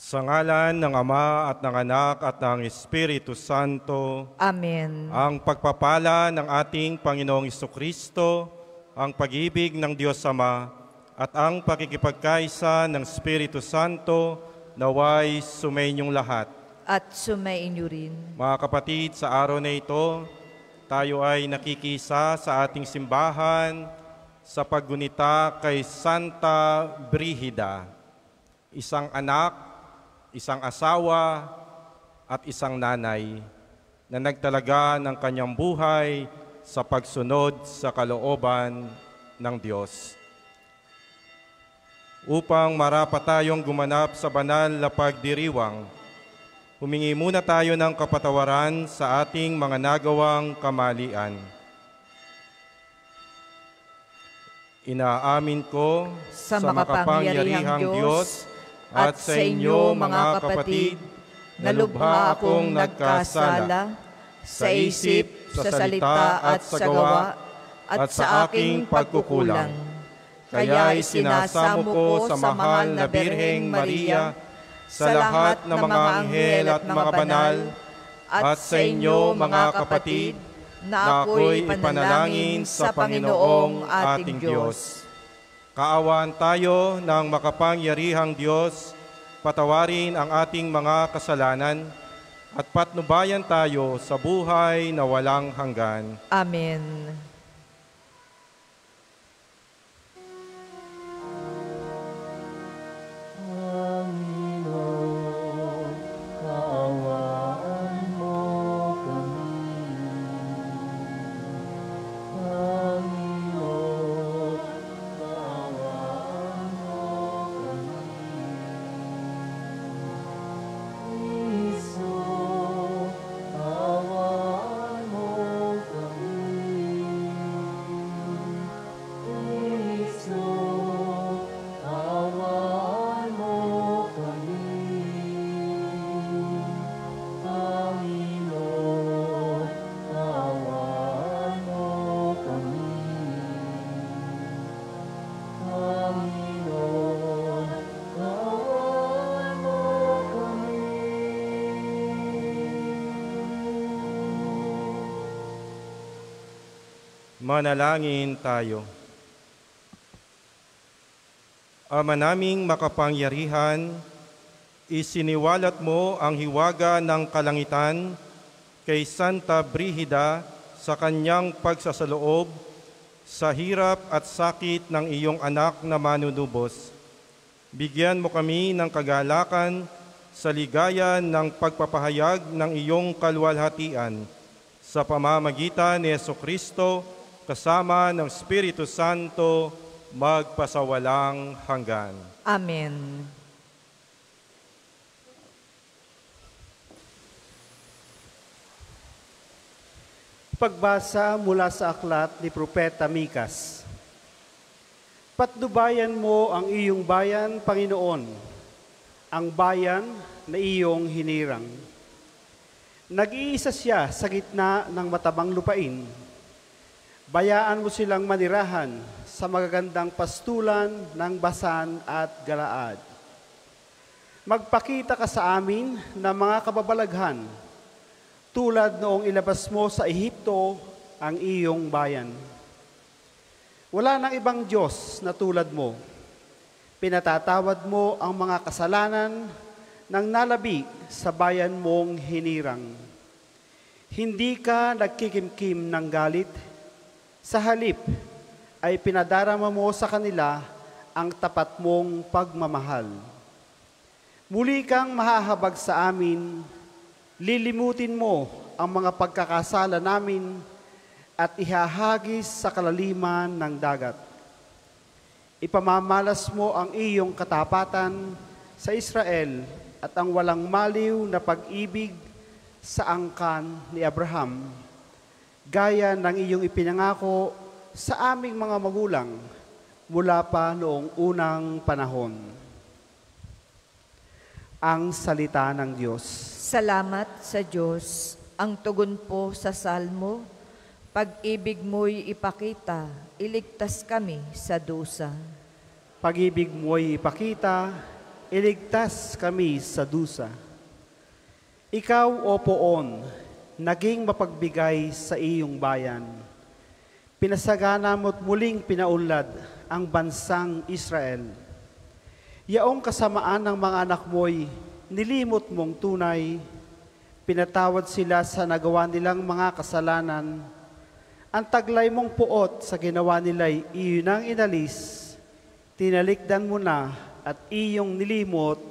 Sa ngalan ng Ama at ng Anak at ng Espiritu Santo. Amen. Ang pagpapala ng ating Panginoong Jesucristo, ang pag-ibig ng Diyos Ama, at ang pakikipagkaisa ng Espiritu Santo naway sumainyong lahat. At sumainyo rin. Mga kapatid, sa araw na ito, tayo ay nakikisa sa ating simbahan sa paggunita kay Santa Brígida, isang anak, isang asawa at isang nanay na nagtalaga ng kanyang buhay sa pagsunod sa kalooban ng Diyos. Upang marapat tayong gumanap sa banal na pagdiriwang, humingi muna tayo ng kapatawaran sa ating mga nagawang kamalian. Inaamin ko sa makapangyarihang Diyos at sa inyo mga kapatid, na lubha akong nagkasala sa isip, sa salita at sa gawa at sa aking pagkukulang. Kaya isinasamo ko sa mahal na Birheng Maria, sa lahat ng mga anghel at mga banal, at sa inyo mga kapatid, na ako'y ipanalangin sa Panginoong ating Diyos. Kaawaan tayo ng makapangyarihang Diyos, patawarin ang ating mga kasalanan, at patnubayan tayo sa buhay na walang hanggan. Amen. Manalangin tayo. Ama naming makapangyarihan, isiniwalat mo ang hiwaga ng kalangitan kay Santa Brígida sa kanyang pagsasaloob sa hirap at sakit ng iyong anak na manunubos. Bigyan mo kami ng kagalakan sa ligaya ng pagpapahayag ng iyong kaluwalhatian sa pamamagitan ni Jesucristo kasama ng Espiritu Santo, magpasawalang hanggan. Amen. Pagbasa mula sa aklat ni Propeta Mikas. Patnubayan mo ang iyong bayan, Panginoon, ang bayan na iyong hinirang. Nag-iisa siya sa gitna ng matabang lupain. Bayaan mo silang manirahan sa magagandang pastulan ng Basan at Galaad. Magpakita ka sa amin ng mga kababalaghan, tulad noong ilabas mo sa Ehipto ang iyong bayan. Wala nang ibang Diyos na tulad mo. Pinatatawad mo ang mga kasalanan ng nalabi sa bayan mong hinirang. Hindi ka nagkikimkim ng galit. Sa halip ay pinadarama mo sa kanila ang tapat mong pagmamahal. Muli kang mahahabag sa amin, lilimutin mo ang mga pagkakasala namin at ihahagis sa kalaliman ng dagat. Ipamamalas mo ang iyong katapatan sa Israel at ang walang maliw na pag-ibig sa angkan ni Abraham, gaya ng iyong ipinangako sa aming mga magulang mula pa noong unang panahon. Ang salita ng Diyos. Salamat sa Diyos. Ang tugon po sa salmo, pag-ibig mo'y ipakita, iligtas kami sa dusa. Pag-ibig mo'y ipakita, iligtas kami sa dusa. Ikaw, O Poon, naging mapagbigay sa iyong bayan. Pinasagana mo't muling pinaunlad ang bansang Israel. Yaong kasamaan ng mga anak mo'y nilimot mong tunay, pinatawad sila sa nagawa nilang mga kasalanan. Ang taglay mong puot sa ginawa nila'y iyon ang inalis, tinalikdan mo na at iyong nilimot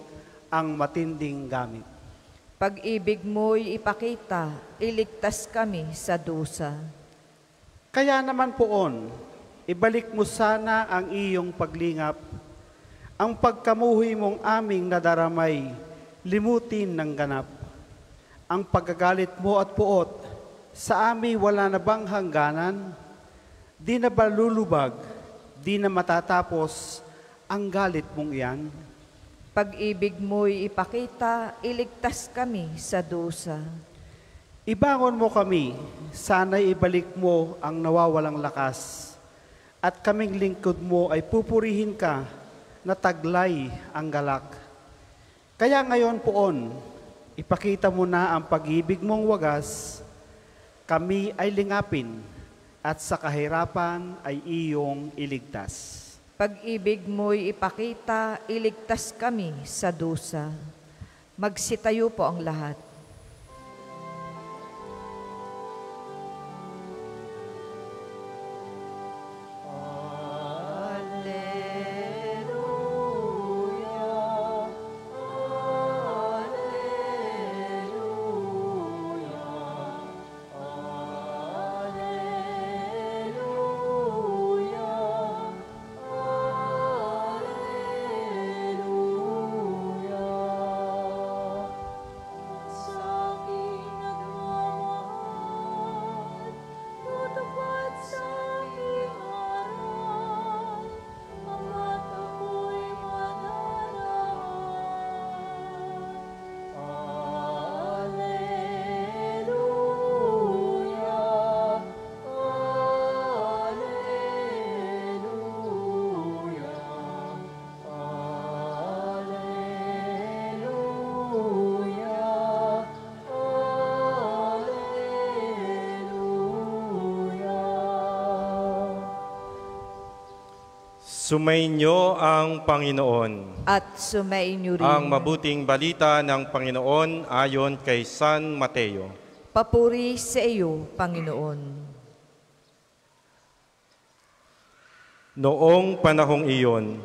ang matinding gamit. Pag-ibig mo'y ipakita, iligtas kami sa dusa. Kaya naman Poon, ibalik mo sana ang iyong paglingap, ang pagkamuhi mong aming nadaramay, limutin ng ganap. Ang pagkagalit mo at puot, sa amin wala na bang hangganan? Di na ba lulubag, di na matatapos ang galit mong iyan? Pag-ibig mo'y ipakita, iligtas kami sa dusa. Ibangon mo kami, sana'y ibalik mo ang nawawalang lakas, at kaming lingkod mo ay pupurihin ka, na taglay ang galak. Kaya ngayon Poon, ipakita mo na ang pag-ibig mong wagas, kami ay lingapin, at sa kahirapan ay iyong iligtas. Pag-ibig mo'y ipakita, iligtas kami sa dusa. Magsitayo po ang lahat. Sumainyo ang Panginoon. At sumainyo rin. Ang mabuting balita ng Panginoon ayon kay San Mateo. Papuri sa iyo, Panginoon. Noong panahong iyon,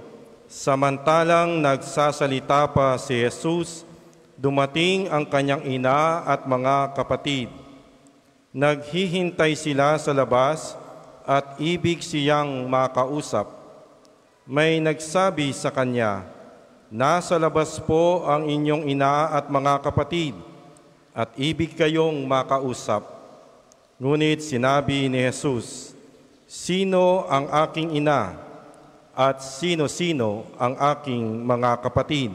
samantalang nagsasalita pa si Jesus, dumating ang kanyang ina at mga kapatid. Naghihintay sila sa labas at ibig siyang makausap. May nagsabi sa kanya, "Nasa labas po ang inyong ina at mga kapatid, at ibig kayong makausap." Ngunit sinabi ni Jesus, "Sino ang aking ina at sino-sino ang aking mga kapatid?"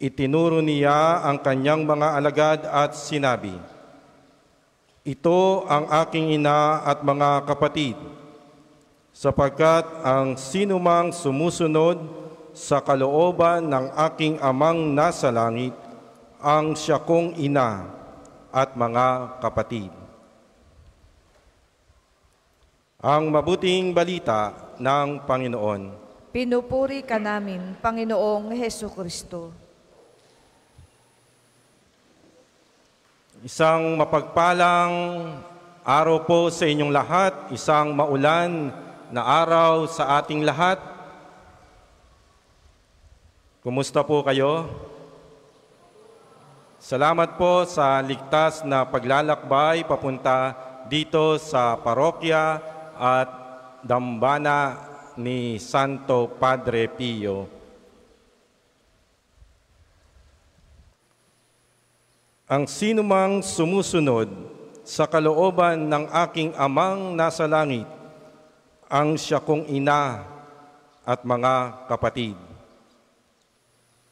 Itinuro niya ang kanyang mga alagad at sinabi, "Ito ang aking ina at mga kapatid, sapagkat ang sinumang sumusunod sa kalooban ng aking amang nasa langit, ang siya kong ina at mga kapatid." Ang mabuting balita ng Panginoon. Pinupuri ka namin, Panginoong Hesukristo. Isang mapagpalang araw po sa inyong lahat, isang maulan na araw sa ating lahat. Kumusta po kayo? Salamat po sa ligtas na paglalakbay papunta dito sa parokya at dambana ni Santo Padre Pio. Ang sinumang sumusunod sa kalooban ng aking amang nasa langit, ang siya kong ina at mga kapatid.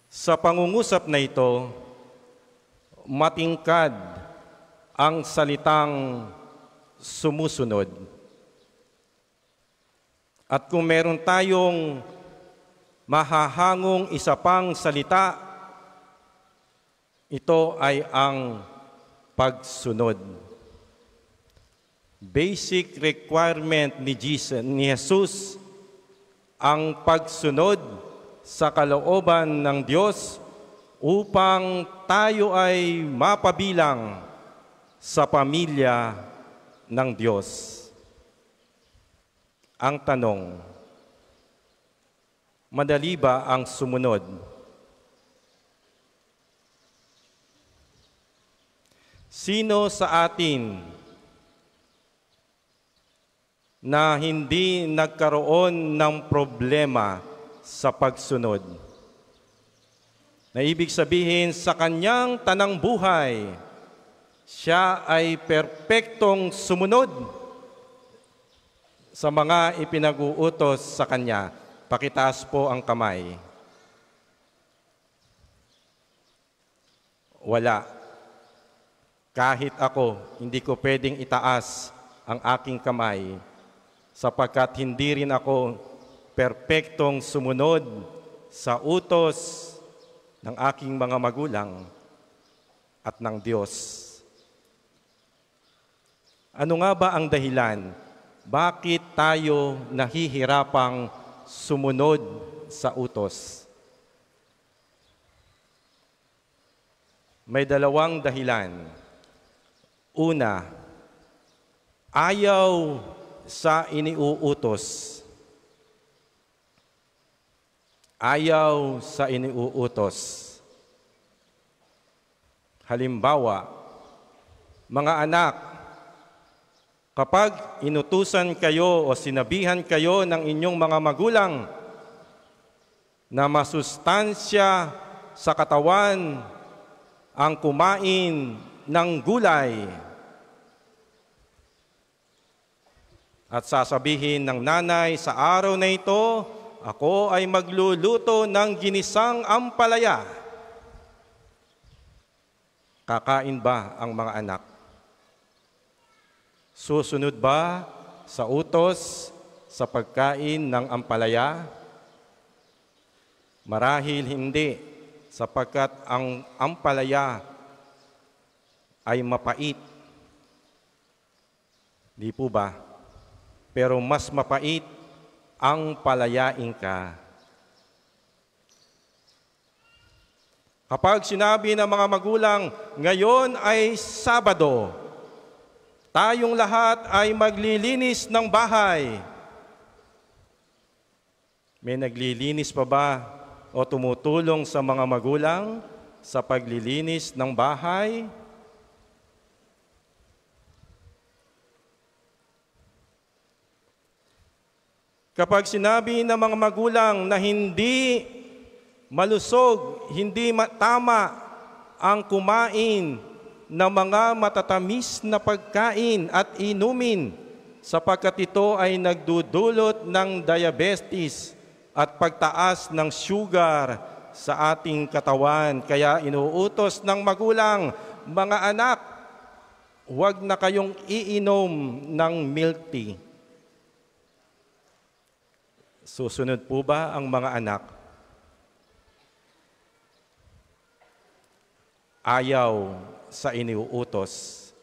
Sa pangungusap na ito, matingkad ang salitang sumusunod. At kung meron tayong mahahangong isa pang salita. Ito ay ang pagsunod. Basic requirement ni Jesus, ang pagsunod sa kalooban ng Diyos upang tayo ay mapabilang sa pamilya ng Diyos. Ang tanong, madali ba ang sumunod? Sino sa atin na hindi nagkaroon ng problema sa pagsunod? Na ibig sabihin, sa kanyang tanang buhay, siya ay perpektong sumunod sa mga ipinag-uutos sa kanya. Pakitaas po ang kamay. Wala. Kahit ako, hindi ko pwedeng itaas ang aking kamay sapagkat hindi rin ako perpektong sumunod sa utos ng aking mga magulang at ng Diyos. Ano nga ba ang dahilan? Bakit tayo nahihirapang sumunod sa utos? May dalawang dahilan. Una, ayaw sa iniuutos. Ayaw sa iniuutos. Halimbawa, mga anak, kapag inutusan kayo o sinabihan kayo ng inyong mga magulang na masustansya sa katawan ang kumain ng gulay at sasabihin ng nanay, sa araw na ito, ako ay magluluto ng ginisang ampalaya. Kakain ba ang mga anak? Susunod ba sa utos sa pagkain ng ampalaya? Marahil hindi, sapagkat ang ampalaya ay mapait. Di po ba? Pero mas mapait ang palayain ka. Kapag sinabi ng mga magulang, ngayon ay Sabado, tayong lahat ay maglilinis ng bahay. May naglilinis pa ba o tumutulong sa mga magulang sa paglilinis ng bahay? Kapag sinabi ng mga magulang na hindi malusog, hindi tama ang kumain ng mga matatamis na pagkain at inumin sapagkat ito ay nagdudulot ng diabetes at pagtaas ng sugar sa ating katawan. Kaya inuutos ng magulang, mga anak, huwag na kayong iinom ng milk tea. Susunod po ba ang mga anak? Ayaw sa iniuutos.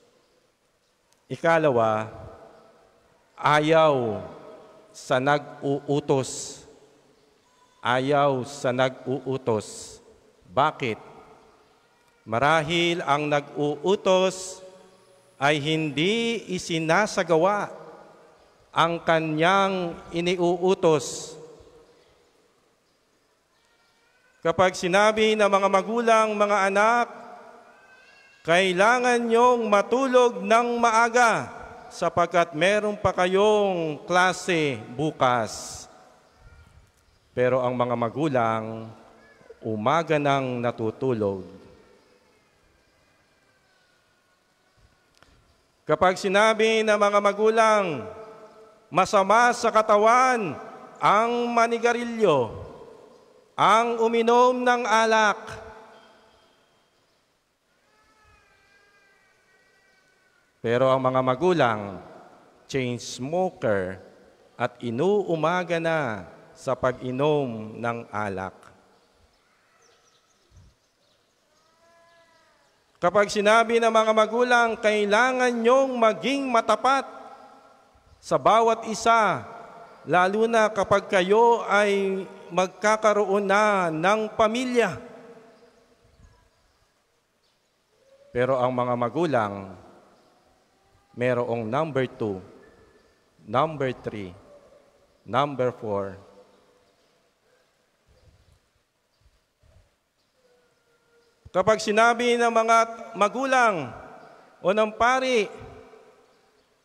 Ikalawa, ayaw sa nag-uutos. Ayaw sa nag-uutos. Bakit? Marahil ang nag-uutos ay hindi isinasagawa ang kanyang iniuutos. Kapag sinabi ng mga magulang, mga anak, kailangan niyong matulog ng maaga sapagkat meron pa kayong klase bukas. Pero ang mga magulang, umaga nang natutulog. Kapag sinabi ng mga magulang, masama sa katawan ang manigarilyo, ang uminom ng alak. Pero ang mga magulang, chain smoker at inuumaga na sa pag-inom ng alak. Kapag sinabi ng mga magulang, kailangan nyong maging matapat sa bawat isa, lalo na kapag kayo ay magkakaroon na ng pamilya. Pero ang mga magulang, merong number 2, number 3, number 4. Kapag sinabi ng mga magulang o ng pari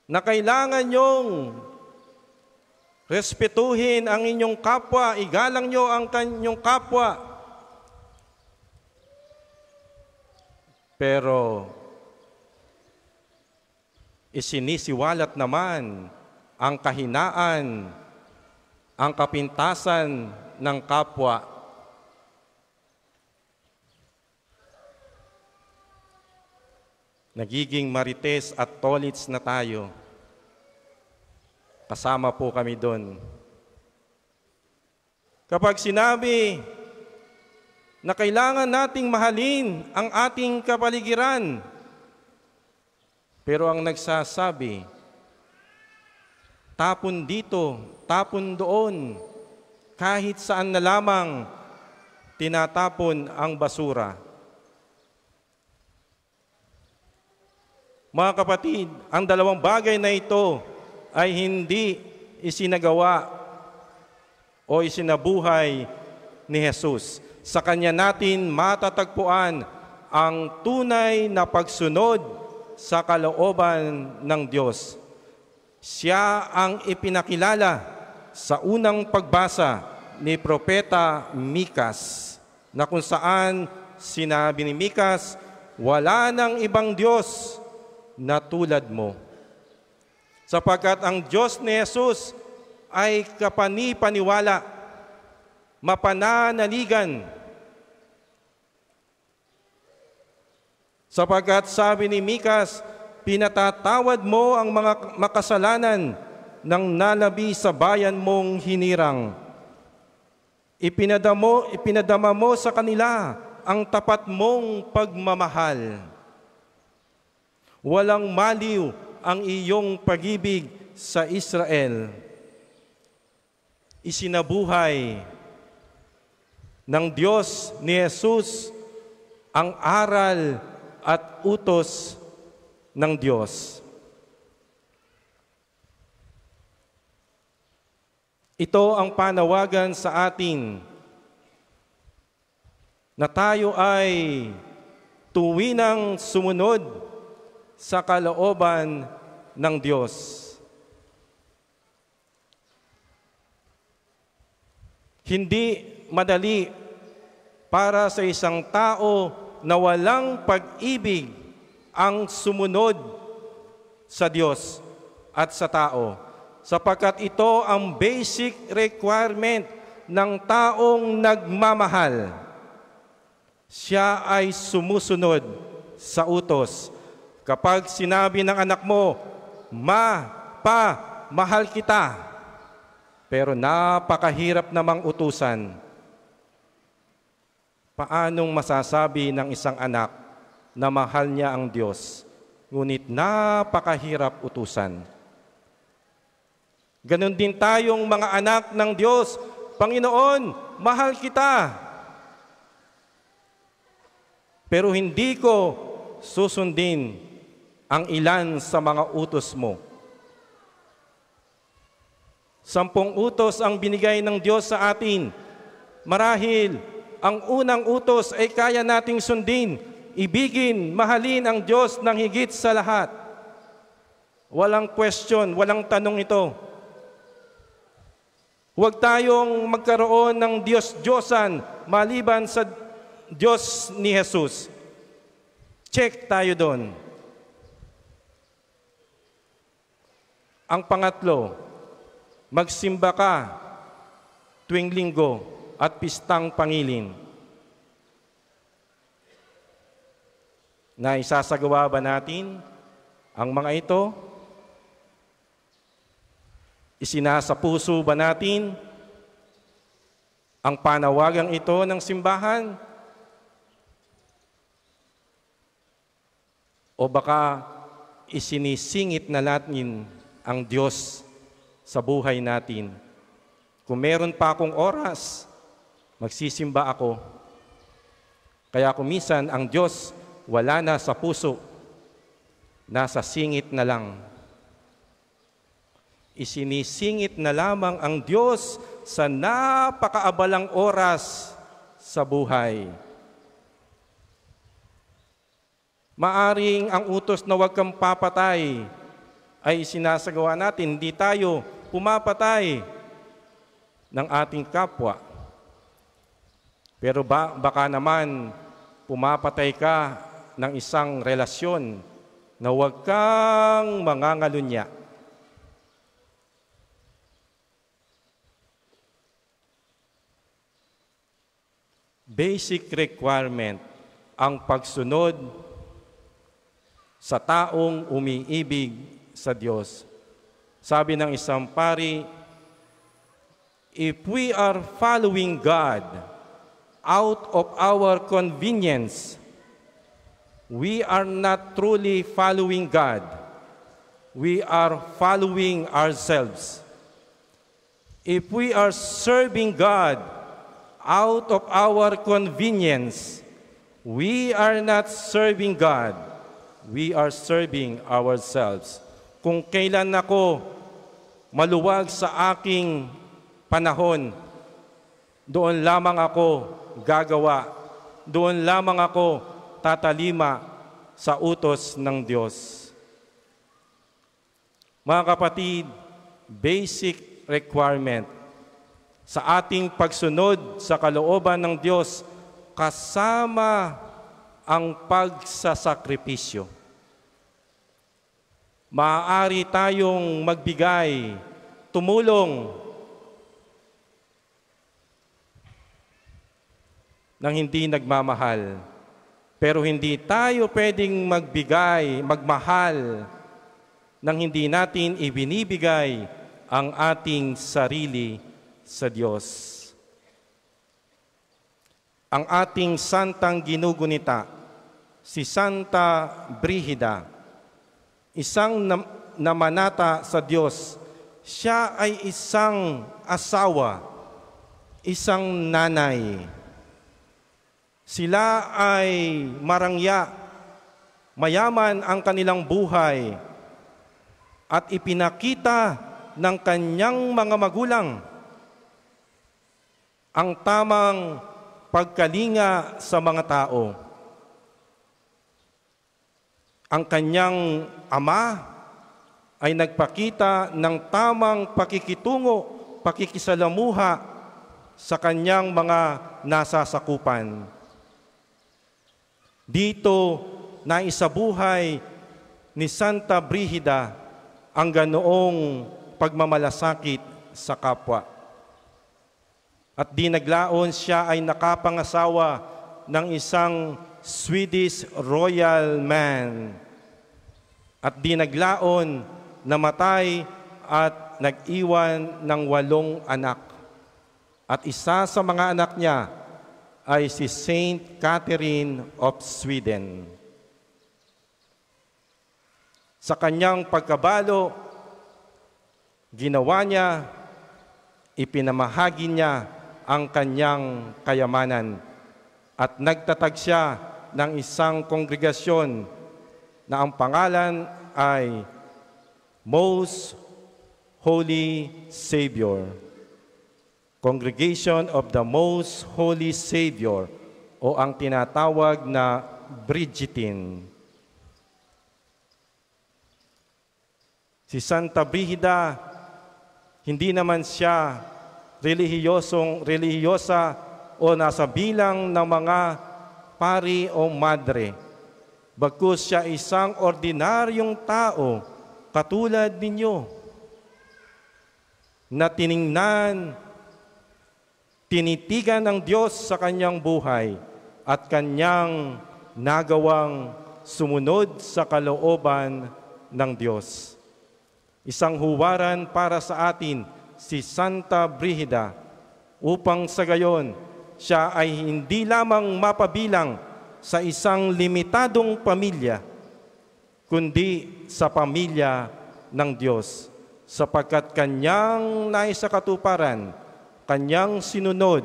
na kailangan nyong respetuhin ang inyong kapwa, igalang nyo ang kanyong kapwa, pero isinisiwalat naman ang kahinaan, ang kapintasan ng kapwa. Nagiging marites at tolits na tayo. Kasama po kami doon. Kapag sinabi na kailangan nating mahalin ang ating kapaligiran, pero ang nagsasabi, tapon dito, tapon doon, kahit saan na lamang tinatapon ang basura. Mga kapatid, ang dalawang bagay na ito ay hindi isinagawa o isinabuhay ni Jesus. Sa Kanya natin matatagpuan ang tunay na pagsunod sa kalooban ng Diyos. Siya ang ipinakilala sa unang pagbasa ni Propeta Mikas, na kung saan sinabi ni Mikas, wala nang ibang Diyos na tulad mo. Sapagkat ang Diyos ni Jesus ay kapani-paniwala, mapananaligan. Sapagkat sabi ni Mikas, pinatatawad mo ang mga makasalanan ng nalabi sa bayan mong hinirang. Ipinadama mo sa kanila ang tapat mong pagmamahal. Walang maliw ang iyong pag-ibig sa Israel. Isinabuhay ng Diyos ni Jesus ang aral at utos ng Diyos. Ito ang panawagan sa atin na tayo ay tuwinang sumunod sa kalooban ng Diyos. Hindi madali para sa isang tao na walang pag-ibig ang sumunod sa Diyos at sa tao, sapagkat ito ang basic requirement ng taong nagmamahal. Siya ay sumusunod sa utos. Kapag sinabi ng anak mo, mahal kita, pero napakahirap namang utusan, paanong masasabi ng isang anak na mahal niya ang Diyos, ngunit napakahirap utusan? Ganon din tayong mga anak ng Diyos. Panginoon, mahal kita, pero hindi ko susundin ang ilan sa mga utos mo. 10 utos ang binigay ng Diyos sa atin. Marahil, ang unang utos ay kaya nating sundin. Ibigin, mahalin ang Diyos ng higit sa lahat. Walang question, walang tanong ito. Huwag tayong magkaroon ng Diyos-Diyosan maliban sa Diyos ni Jesus. Check tayo doon. Ang pangatlo, magsimba ka tuwing linggo at pistang pangilin. Na isasagawa ba natin ang mga ito? Isinasapuso ba natin ang panawagang ito ng simbahan? O baka isinisingit na natin ang Diyos sa buhay natin? Kung meron pa akong oras, magsisimba ako. Kaya kung minsan ang Diyos wala na sa puso, nasa singit na lang. Isinisingit na lamang ang Diyos sa napakaabalang oras sa buhay. Maaring ang utos na huwag kang papatay ay sinasagawa natin, hindi tayo pumapatay ng ating kapwa. Pero baka naman pumapatay ka ng isang relasyon na huwag kang mangangalunya. Basic requirement ang pagsunod sa taong umiibig sa Diyos. Sabi ng isang pari, if we are following God out of our convenience, we are not truly following God. We are following ourselves. If we are serving God out of our convenience, we are not serving God. We are serving ourselves. Kung kailan ako maluwag sa aking panahon, doon lamang ako gagawa, doon lamang ako tatalima sa utos ng Diyos. Mga kapatid, basic requirement sa ating pagsunod sa kalooban ng Diyos kasama ang pagsasakripisyo. Maaari tayong magbigay, tumulong ng hindi nagmamahal. Pero hindi tayo pwedeng magbigay, magmahal nang hindi natin ibinibigay ang ating sarili sa Diyos. Ang ating santang ginugunita, si Santa Brígida, isang namanata sa Diyos. Siya ay isang asawa, isang nanay. Sila ay marangya, mayaman ang kanilang buhay, at ipinakita ng kanyang mga magulang ang tamang pagkalinga sa mga tao. Ang kanyang ama ay nagpakita ng tamang pakikitungo, pakikisalamuha sa kanyang mga nasasakupan. Dito naisabuhay ni Santa Brígida ang ganoong pagmamalasakit sa kapwa. At di naglaon siya ay nakapangasawa ng isang Swedish royal man. At di naglaon, namatay at nag-iwan ng 8 anak. At isa sa mga anak niya ay si Saint Catherine of Sweden. Sa kanyang pagkabalo, ginawa niya, ipinamahagi niya ang kanyang kayamanan at nagtatag siya ng isang kongregasyon na ang pangalan ay Most Holy Savior. Congregation of the Most Holy Savior o ang tinatawag na Brigittine. Si Santa Brígida, hindi naman siya relihiyosa o nasa bilang ng mga pari o madre. Bagkus siya isang ordinaryong tao katulad ninyo na tinitigan ng Diyos sa kanyang buhay at kanyang nagawang sumunod sa kalooban ng Diyos. Isang huwaran para sa atin, si Santa Brígida upang sa gayon siya ay hindi lamang mapabilang sa isang limitadong pamilya, kundi sa pamilya ng Diyos, sapagkat kanyang naisakatuparan, kanyang sinunod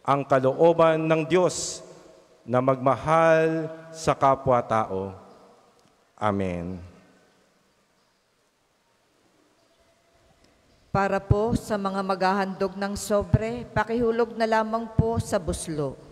ang kalooban ng Diyos na magmahal sa kapwa-tao. Amen. Para po sa mga maghahandog ng sobre, pakihulog na lamang po sa buslo.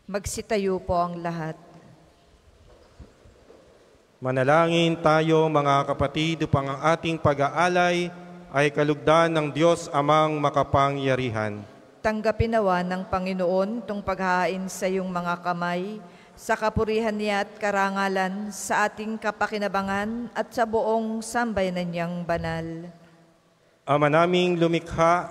Magsitayo po ang lahat. Manalangin tayo mga kapatid upang ang ating pag-aalay ay kalugdan ng Diyos Amang makapangyarihan. Tanggapin nawa ng Panginoon itong paghahain sa iyong mga kamay, sa kapurihan niya at karangalan, sa ating kapakinabangan at sa buong sambayanan niyang banal. Ama naming lumikha,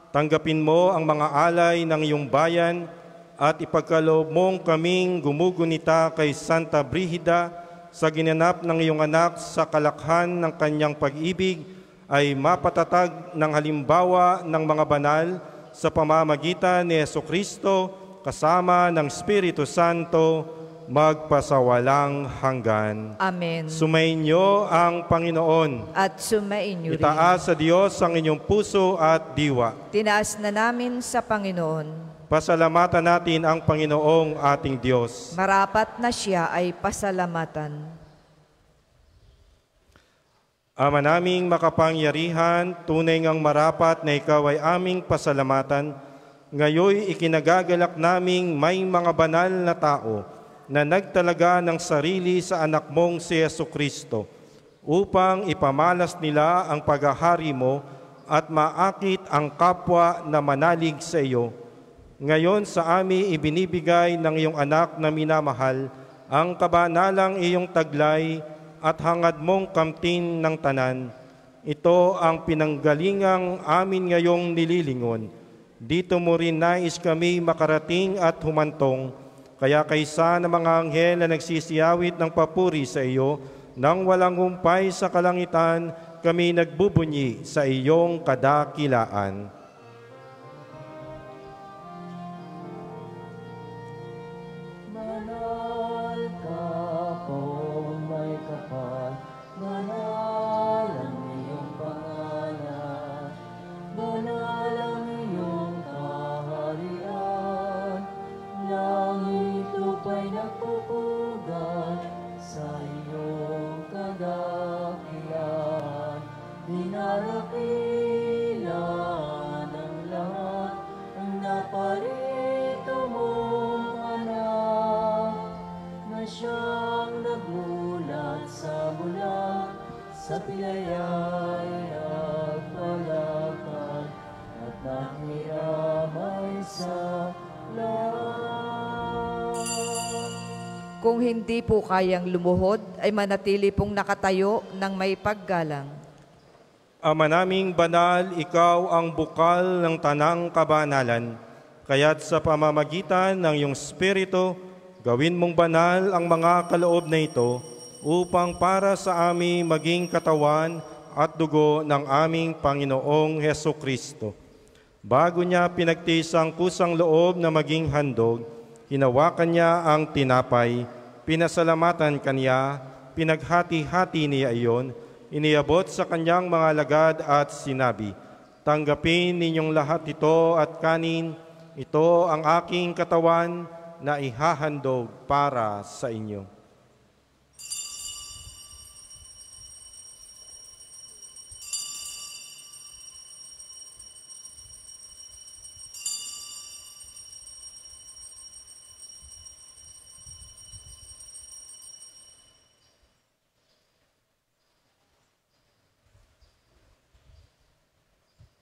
tanggapin mo ang mga alay ng iyong bayan at ipagkaloob mong kaming gumugunita kay Santa Brígida sa ginanap ng iyong anak sa kalakhan ng kanyang pag-ibig ay mapatatag ng halimbawa ng mga banal sa pamamagitan ni Jesucristo kasama ng Espiritu Santo magpasawalang hanggan. Amen. Sumainyo ang Panginoon. At sumainyo rin. Itaas sa Diyos ang inyong puso at diwa. Tinaas na namin sa Panginoon. Pasalamatan natin ang Panginoong ating Diyos. Marapat na siya ay pasalamatan. Ama naming makapangyarihan, tunay ngang marapat na ikaw ay aming pasalamatan. Ngayoy ikinagagalak naming may mga banal na tao na nagtalaga ng sarili sa anak mong si Jesucristo upang ipamalas nila ang paghahari mo at maakit ang kapwa na manalig sa iyo. Ngayon sa amin ibinibigay ng iyong anak na minamahal ang kabanalang iyong taglay at hangad mong kamtin ng tanan. Ito ang pinanggalingang amin ngayong nililingon. Dito mo rin nais kami makarating at humantong, kaya kaysa ng mga anghel na nagsisiyawit ng papuri sa iyo, nang walang humpay sa kalangitan, kami nagbubunyi sa iyong kadakilaan. Sa pilayay nagpalakad at nakiramay sa lahat. Kung hindi po kayang lumuhod, ay manatili pong nakatayo ng may paggalang. Ama naming banal, ikaw ang bukal ng tanang kabanalan. Kaya't sa pamamagitan ng iyong Espiritu, gawin mong banal ang mga kaloob na ito, upang para sa amin maging katawan at dugo ng aming Panginoong Heso Kristo. Bago niya pinagtiis ang kusang loob na maging handog, hinawakan niya ang tinapay, pinasalamatan kanya, pinaghati-hati niya iyon, iniabot sa kanyang mga alagad at sinabi, "Tanggapin ninyong lahat ito at kanin, ito ang aking katawan na ihahandog para sa inyo."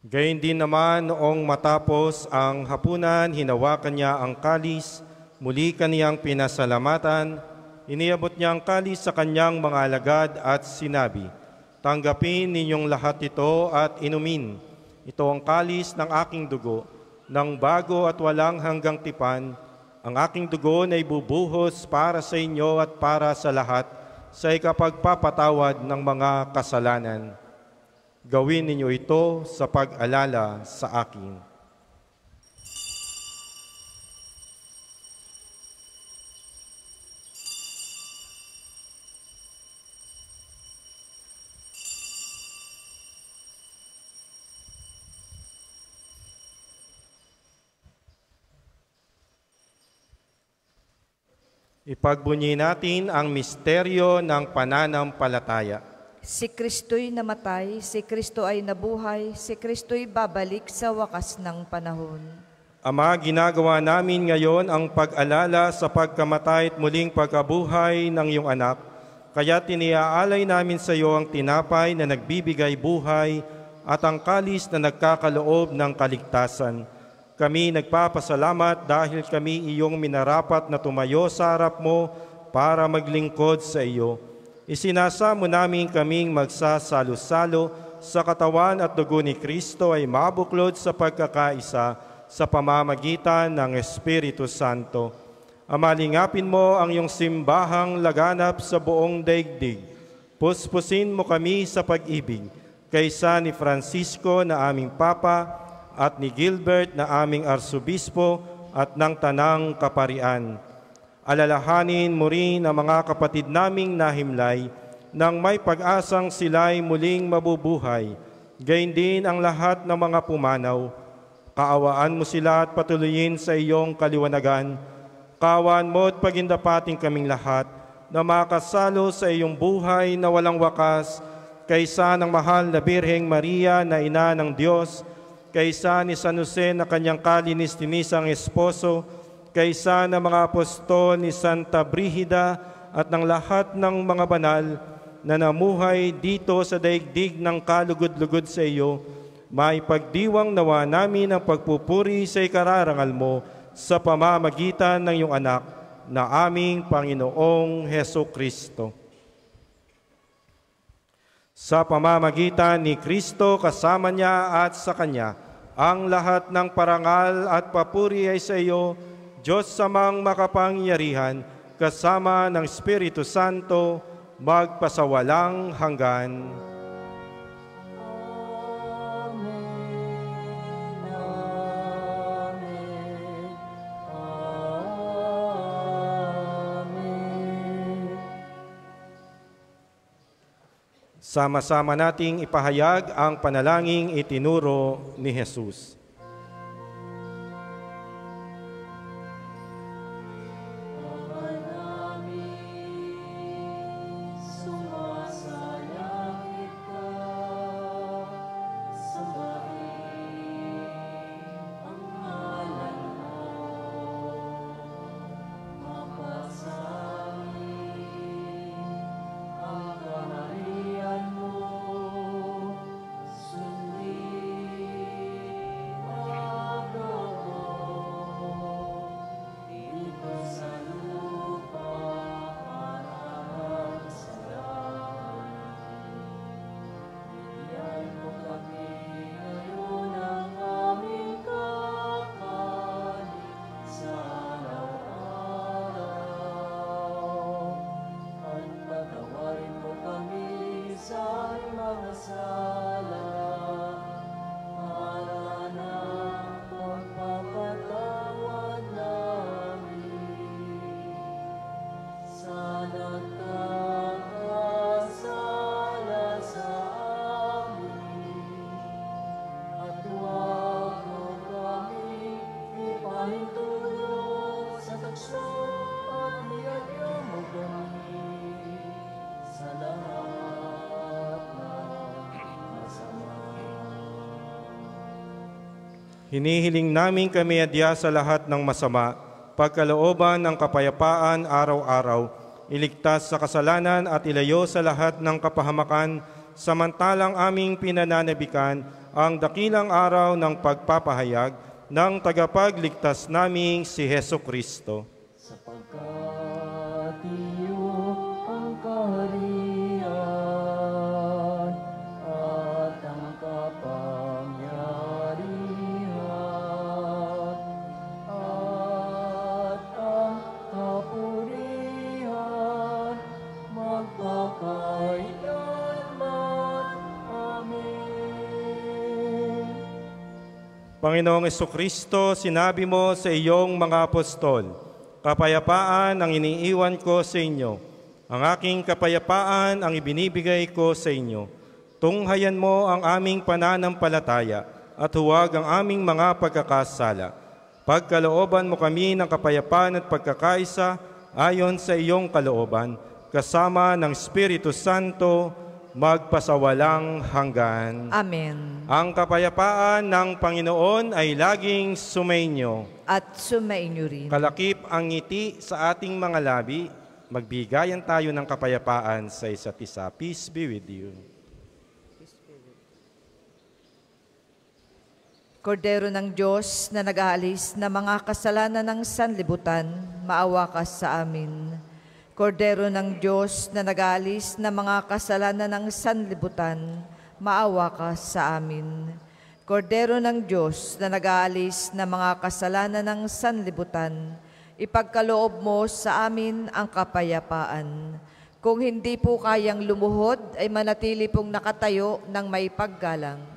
Gayun din naman noong matapos ang hapunan, hinawakan niya ang kalis, muli kaniyang pinasalamatan, iniabot niya ang kalis sa kanyang mga alagad at sinabi, "Tanggapin ninyong lahat ito at inumin. Ito ang kalis ng aking dugo, ng bago at walang hanggang tipan. Ang aking dugo na ibubuhos para sa inyo at para sa lahat sa ikapagpapatawad ng mga kasalanan. Gawin ninyo ito sa pag-alala sa akin." Ipagbunyi natin ang misteryo ng pananampalataya. Si Kristo'y namatay, si Kristo ay nabuhay, si Kristo'y babalik sa wakas ng panahon. Ama, ginagawa namin ngayon ang pag-alala sa pagkamatay at muling pagkabuhay ng iyong anak. Kaya tiniaalay namin sa iyo ang tinapay na nagbibigay buhay at ang kalis na nagkakaloob ng kaligtasan. Kami nagpapasalamat dahil kami iyong minarapat na tumayo sa harap mo para maglingkod sa iyo. Isinasamo namin kaming magsasalo-salo sa katawan at dugo ni Kristo ay mabuklod sa pagkakaisa sa pamamagitan ng Espiritu Santo. Amalingapin mo ang iyong simbahang laganap sa buong daigdig. Puspusin mo kami sa pag-ibig, kaysa ni Francisco na aming Papa at ni Gilbert na aming Arsobispo at ng Tanang Kaparian. Alalahanin mo rin ang mga kapatid naming nahimlay nang may pag-asang sila'y muling mabubuhay. Gayon din ang lahat ng mga pumanaw. Kaawaan mo sila at patuloyin sa iyong kaliwanagan. Kaawaan mo at pagindapating kaming lahat na makasalo sa iyong buhay na walang wakas, kaysa ng mahal na Birheng Maria na ina ng Diyos, kaysa ni San Jose na kanyang kalinis-tinisang esposo, kaysa ng mga apostol ni Santa Brigida at ng lahat ng mga banal na namuhay dito sa daigdig ng kalugod-lugod sa iyo, maipagdiwang nawa namin ang pagpupuri sa ikararangal mo sa pamamagitan ng iyong anak na aming Panginoong Heso Kristo. Sa pamamagitan ni Kristo, kasama niya at sa Kanya, ang lahat ng parangal at papuri ay sa iyo, Diyos samang makapangyarihan, kasama ng Espiritu Santo, magpasawalang hanggan. Sama-sama nating ipahayag ang panalangin itinuro ni Jesus. Hinihiling namin kami adya sa lahat ng masama, pagkalooban ng kapayapaan araw-araw, iligtas sa kasalanan at ilayo sa lahat ng kapahamakan, samantalang aming pinananabikan ang dakilang araw ng pagpapahayag ng tagapagligtas naming si Heso Kristo. Sapagkat iyo ang kaharian at ang kapangyarihan at ang kapurihan magpakailanman. Amen. Panginoong Jesucristo, sinabi mo sa iyong mga apostol, kapayapaan ang iniiwan ko sa inyo. Ang aking kapayapaan ang ibinibigay ko sa inyo. Tunghayan mo ang aming pananampalataya at huwag ang aming mga pagkakasala. Pagkalooban mo kami ng kapayapaan at pagkakaisa ayon sa iyong kalooban, kasama ng Espiritu Santo, magpasawalang hanggan. Amen. Ang kapayapaan ng Panginoon ay laging sumainyo. At sumainyo rin. Kalakip ang ngiti sa ating mga labi, magbigayan tayo ng kapayapaan sa isa't isa. Peace be with you. Kordero ng Diyos na nag-aalis na mga kasalanan ng sanlibutan, maawa ka sa amin. Kordero ng Diyos na nag-aalis na mga kasalanan ng sanlibutan, maawa ka sa amin. Kordero ng Diyos na nag-aalis na mga kasalanan ng sanlibutan, ipagkaloob mo sa amin ang kapayapaan. Kung hindi po kayang lumuhod, ay manatili pong nakatayo ng may paggalang.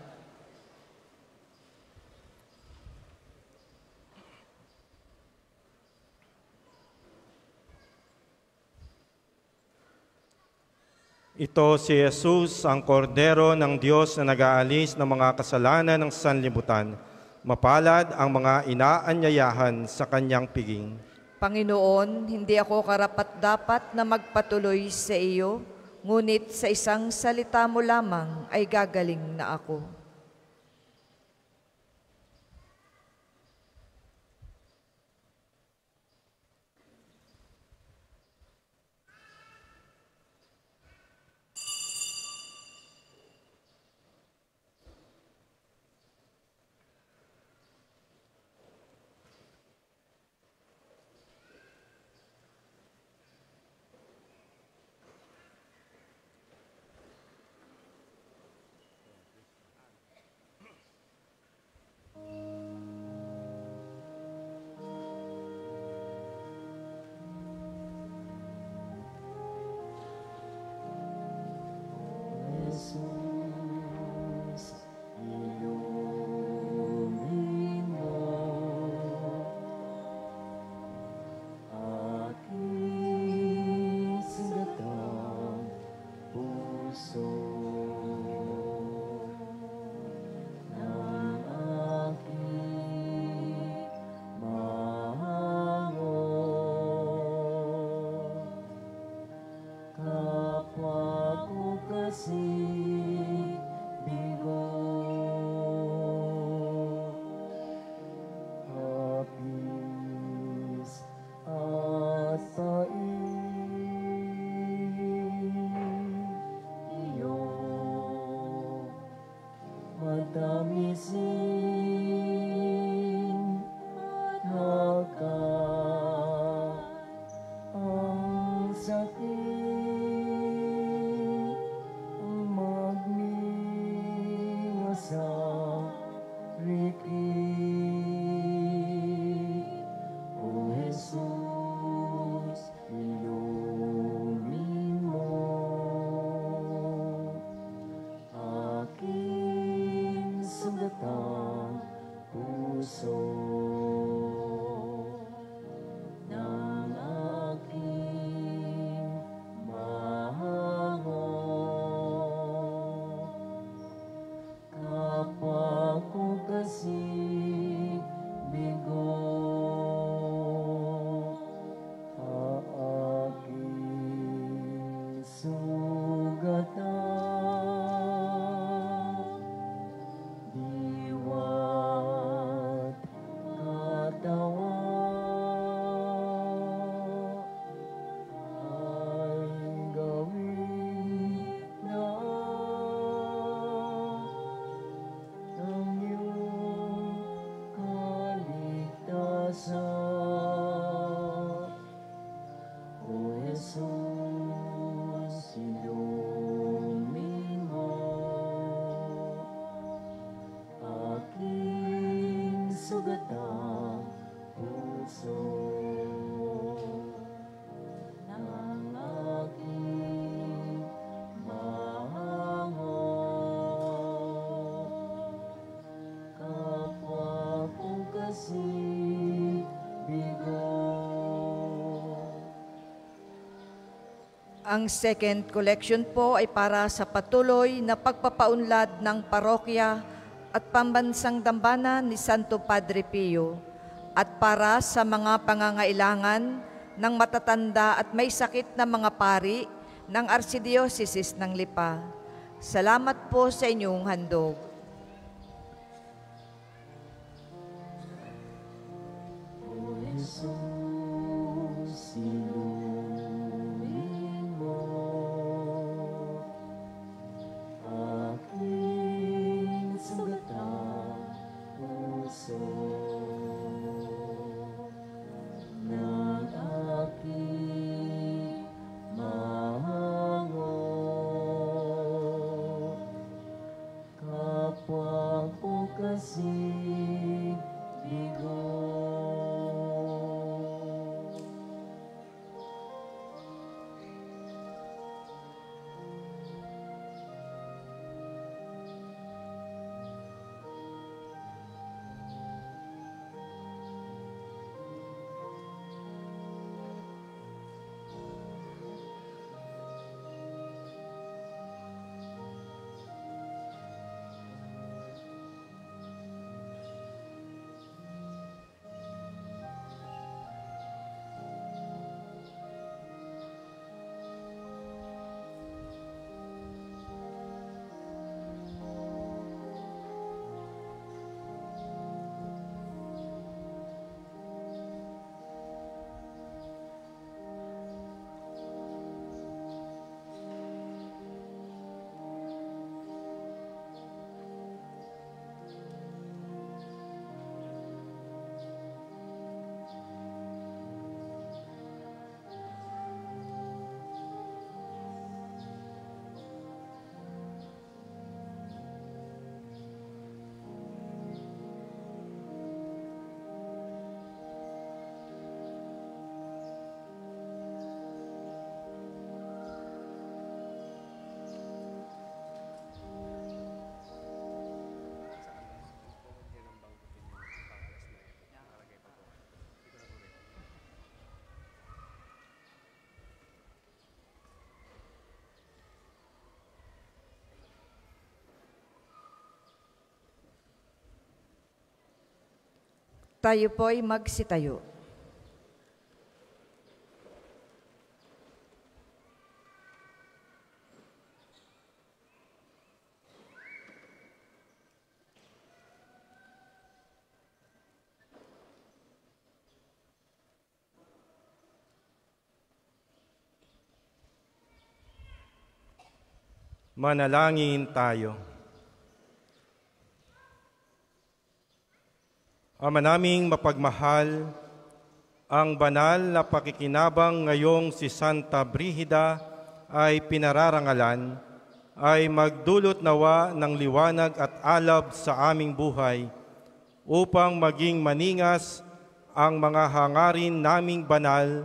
Ito si Jesus, ang kordero ng Diyos na nag-aalis ng mga kasalanan ng sanlibutan. Mapalad ang mga inaanyayahan sa kanyang piging. Panginoon, hindi ako karapat-dapat na magpatuloy sa iyo, ngunit sa isang salita mo lamang ay gagaling na ako. sugatang puso ng aking mango. Kapwa kong kasi bigo. Ang second collection po ay para sa patuloy na pagpapaunlad ng parokya at pambansang dambana ni Santo Padre Pio at para sa mga pangangailangan ng matatanda at may sakit na mga pari ng Archdiocese ng Lipa. Salamat po sa inyong handog. O Jesus, sinuin mo aking sugatang puso ng aking mango. Kapwa ko kasi bigo. Tayo po'y magsitayo. Manalangin tayo. Ama naming mapagmahal, ang banal na pakikinabang ngayong si Santa Brígida ay pinararangalan, ay magdulot nawa ng liwanag at alab sa aming buhay upang maging maningas ang mga hangarin naming banal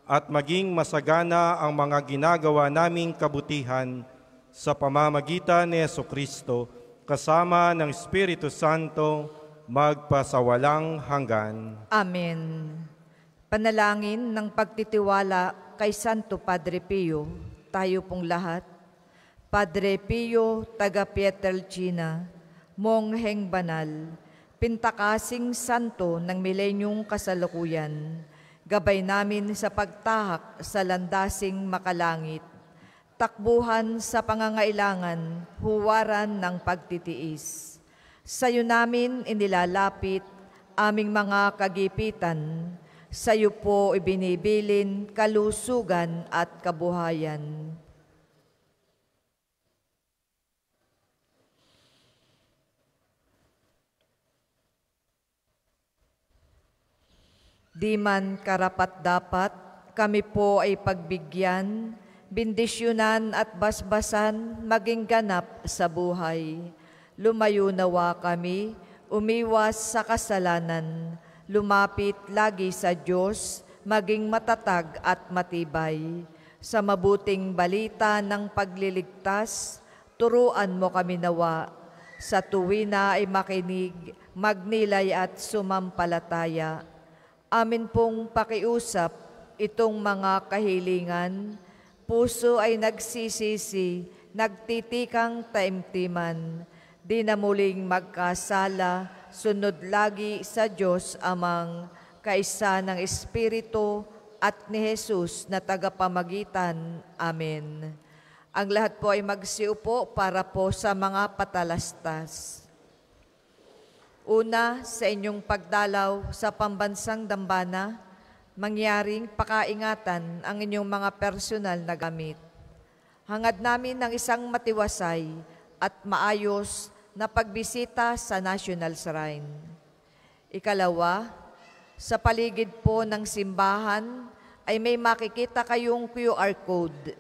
at maging masagana ang mga ginagawa naming kabutihan sa pamamagitan ni Jesucristo kasama ng Espiritu Santo magpasawalang hanggan. Amen. Panalangin ng pagtitiwala kay Santo Padre Pio, tayo pong lahat. Padre Pio, taga Pietrelcina, mongheng banal, pintakasing santo ng milenyong kasalukuyan, gabay namin sa pagtahak sa landasing makalangit, takbuhan sa pangangailangan, huwaran ng pagtitiis. Sa'yo namin inilalapit aming mga kagipitan, sa'yo po ibinibilin kalusugan at kabuhayan. Di man karapat-dapat, kami po ay pagbigyan, bindisyonan at basbasan maging ganap sa buhay. Lumayo nawa kami umiwas sa kasalanan, lumapit lagi sa Diyos, maging matatag at matibay. Sa mabuting balita ng pagliligtas, turuan mo kami nawa. Sa tuwina ay makinig, magnilay at sumampalataya. Amin pong pakiusap itong mga kahilingan, puso ay nagsisisi, nagtitikang taimtiman, di na muling magkasala, sunod lagi sa Diyos Amang, kaisa ng Espiritu at ni Jesus na tagapamagitan. Amen. Ang lahat po ay magsiupo para po sa mga patalastas. Una, sa inyong pagdalaw sa pambansang dambana, mangyaring pakaingatan ang inyong mga personal na gamit. Hangad namin ng isang matiwasay at maayos na pagbisita sa National Shrine. Ikalawa, sa paligid po ng simbahan ay may makikita kayong QR code.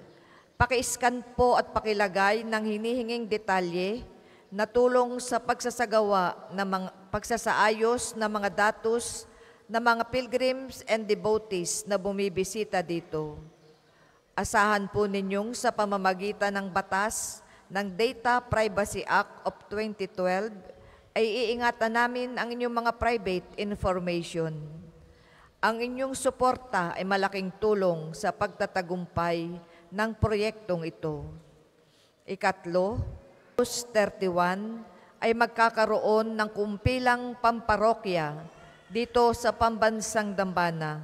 Paki-scan po at pakilagay ng hinihinging detalye na tulong sa pagsasaayos ng mga datos ng mga pilgrims and devotees na bumibisita dito. Asahan po ninyong sa pamamagitan ng batas ng Data Privacy Act of 2012 ay iingatan namin ang inyong mga private information. Ang inyong suporta ay malaking tulong sa pagtatagumpay ng proyektong ito. Ikatlo, August 31 ay magkakaroon ng kumpilang pamparokya dito sa pambansang dambana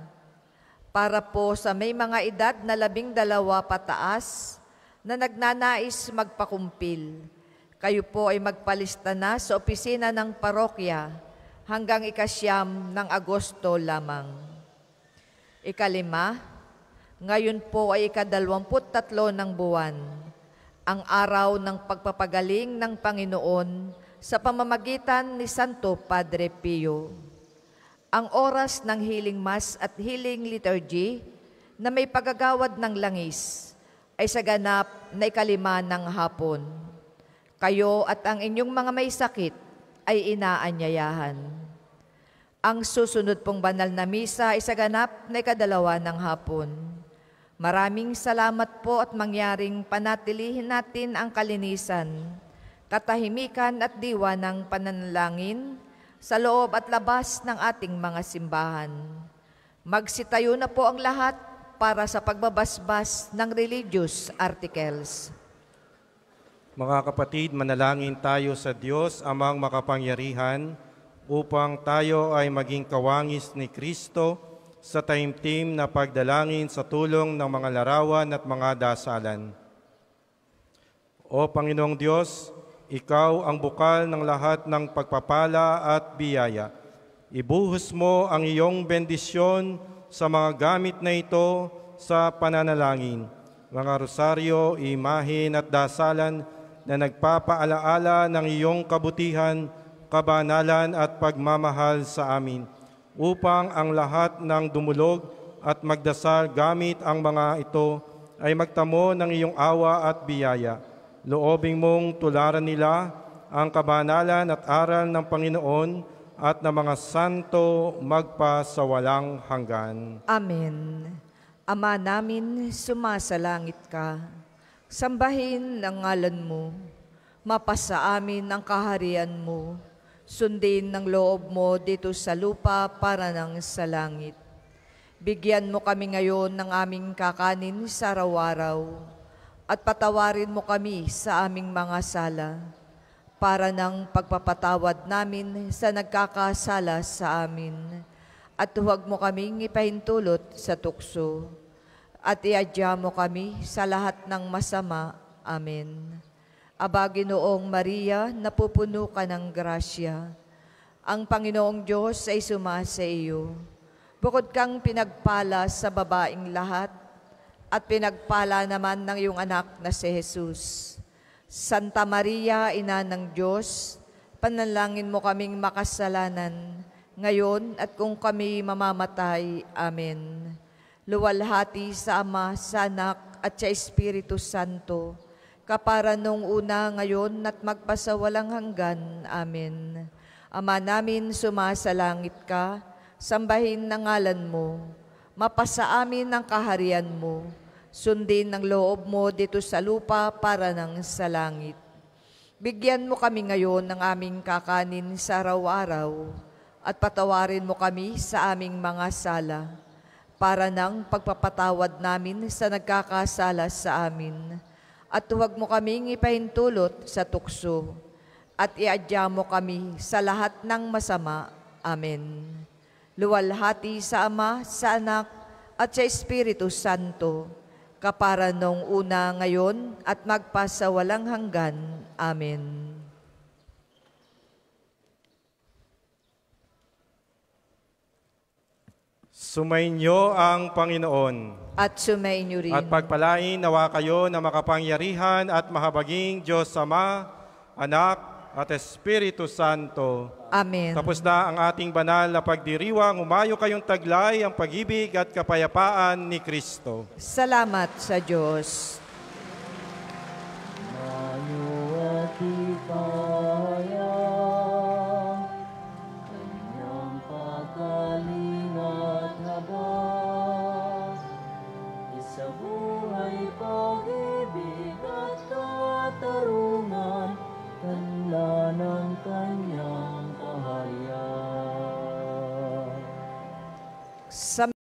para po sa may mga edad na 12 pataas na nagnanais magpakumpil. Kayo po ay magpalista na sa opisina ng parokya hanggang 9 ng Agosto lamang. Ikalima, ngayon po ay ika-23 ng buwan, ang araw ng pagpapagaling ng Panginoon sa pamamagitan ni Santo Padre Pio. Ang oras ng healing mass at healing liturgy na may pagagawad ng langis ay sa ganap na 5 ng hapon. Kayo at ang inyong mga may sakit ay inaanyayahan. Ang susunod pong banal na misa ay sa ganap na 2 ng hapon. Maraming salamat po at mangyaring panatilihin natin ang kalinisan, katahimikan at diwa ng pananalangin sa loob at labas ng ating mga simbahan. Magsitayo na po ang lahat para sa pagbabasbas ng religious articles. Mga kapatid, manalangin tayo sa Diyos Amang makapangyarihan upang tayo ay maging kawangis ni Kristo sa taimtim na pagdalangin sa tulong ng mga larawan at mga dasalan. O Panginoong Diyos, Ikaw ang bukal ng lahat ng pagpapala at biyaya. Ibuhos mo ang iyong bendisyon sa mga gamit na ito sa pananalangin, mga rosaryo, imahin at dasalan na nagpapaalaala ng iyong kabutihan, kabanalan at pagmamahal sa amin, upang ang lahat ng dumulog at magdasal gamit ang mga ito ay magtamo ng iyong awa at biyaya. Loobing mong tularan nila ang kabanalan at aral ng Panginoon at ng mga santo magpa sa walang hanggan. Amen. Ama namin, sumasalangit ka. Sambahin ang ngalan mo. Mapasa amin ang kaharian mo. Sundin ng loob mo dito sa lupa para ng sa langit. Bigyan mo kami ngayon ng aming kakanin sa araw-araw at patawarin mo kami sa aming mga sala para ng pagpapatawad namin sa nagkakasala sa amin. At huwag mo kaming ipahintulot sa tukso at iadya mo kami sa lahat ng masama. Amen. Aba, Ginoong Maria, napupuno ka ng grasya. Ang Panginoong Diyos ay sumasa iyo. Bukod kang pinagpala sa babaing lahat, at pinagpala naman ng iyong anak na si Jesus. Santa Maria, Ina ng Diyos, panalangin mo kaming makasalanan, ngayon at kung kami mamamatay. Amen. Luwalhati sa Ama, sa Anak, at sa Espiritu Santo, kapara nung una, ngayon, at magpasawalang hanggan. Amen. Ama namin sumasalangit ka, sambahin ang ngalan mo, mapasa amin ang kaharian mo, sundin ang loob mo dito sa lupa para nang sa langit. Bigyan mo kami ngayon ng aming kakanin sa araw-araw at patawarin mo kami sa aming mga sala para nang pagpapatawad namin sa nagkakasala sa amin. At huwag mo kaming ipahintulot sa tukso at iadya mo kami sa lahat ng masama. Amen. Luwalhati sa Ama, sa Anak, at sa Espiritu Santo, kapara nung una ngayon at magpasawalang hanggan. Amen. Sumainyo ang Panginoon. At sumainyo rin. At pagpalain nawa kayo na makapangyarihan at mahabaging Diyos Ama, Anak, at Espiritu Santo. Amen. Tapos na ang ating banal na pagdiriwang, humayo kayong taglay ang pag-ibig at kapayapaan ni Kristo. Salamat sa Diyos. Mayo at ikaya, kanyang pagaling at habag, isa buhay pag-ibig at katarungan, tanda ng kanyang kaharian. Sa